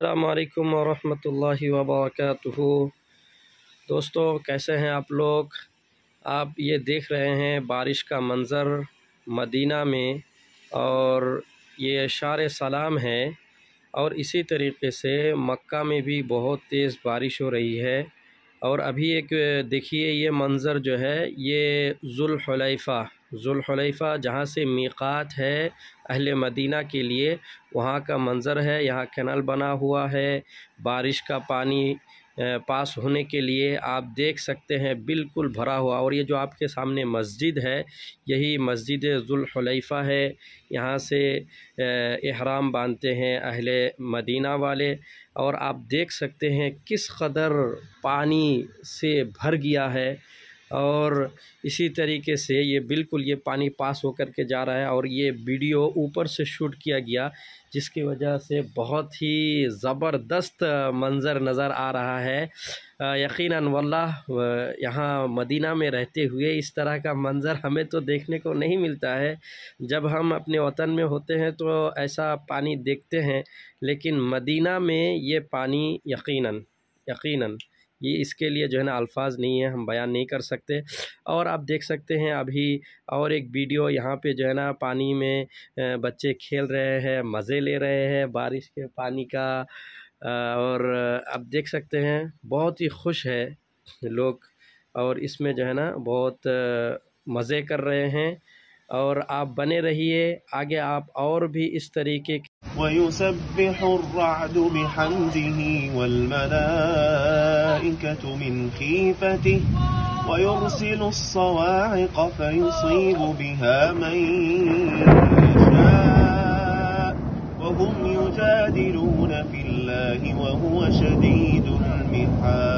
السلام علیکم ورحمۃ اللہ وبرکاتہ۔ دوستو کیسے ہیں آپ لوگ؟ آپ یہ دیکھ رہے ہیں بارش کا منظر مدینہ میں، اور یہ شہر سلام ہے، اور اسی طریقے سے مکہ میں بھی بہت تیز بارش ہو رہی ہے۔ اور ابھی ایک دیکھیے یہ منظر جو ہے یہ ذوالحلیفہ جہاں سے میقات ہے اہل مدینہ کے لیے، وہاں کا منظر ہے۔ یہاں کینل بنا ہوا ہے، بارش کا پانی پاس ہونے کے لیے آپ دیکھ سکتے ہیں بالکل بھرا ہوا۔ اور یہ جو آپ کے سامنے مسجد ہے، یہی مسجد ذوالحلیفہ ہے۔ یہاں سے احرام باندھتے ہیں اہل مدینہ والے، اور آپ دیکھ سکتے ہیں کس قدر پانی سے بھر گیا ہے۔ اور اسی طریقے سے یہ بالکل یہ پانی پاس ہو کر کے جا رہا ہے، اور یہ ویڈیو اوپر سے شوٹ کیا گیا، جس کی وجہ سے بہت ہی زبردست منظر نظر آ رہا ہے۔ یقیناً واللہ یہاں مدینہ میں رہتے ہوئے اس طرح کا منظر ہمیں تو دیکھنے کو نہیں ملتا ہے۔ جب ہم اپنے وطن میں ہوتے ہیں تو ایسا پانی دیکھتے ہیں، لیکن مدینہ میں یہ پانی یقیناً یہ اس کے لیے جو ہے نا الفاظ نہیں ہیں، ہم بیان نہیں کر سکتے۔ اور آپ دیکھ سکتے ہیں ابھی اور ایک ویڈیو یہاں پہ جو ہے نا پانی میں بچے کھیل رہے ہیں، مزے لے رہے ہیں بارش کے پانی کا، اور آپ دیکھ سکتے ہیں بہت ہی خوش ہے لوگ، اور اس میں جو ہے نا بہت مزے کر رہے ہیں۔ اور آپ بنے رہیے آگے، آپ اور بھی اس طریقے کے وَيُسَبِّحُ الرَّعْدُ بِحَمْدِهِ وَالْمَلَائِكَةُ مِنْ خِيفَتِهِ وَيُرْسِلُ الصَّوَاعِقَ فَيُصِيبُ بِهَا مَن يَشَاءُ وَهُمْ يُجَادِلُونَ فِي اللَّهِ وَهُوَ شَدِيدُ الْمِحَالِ۔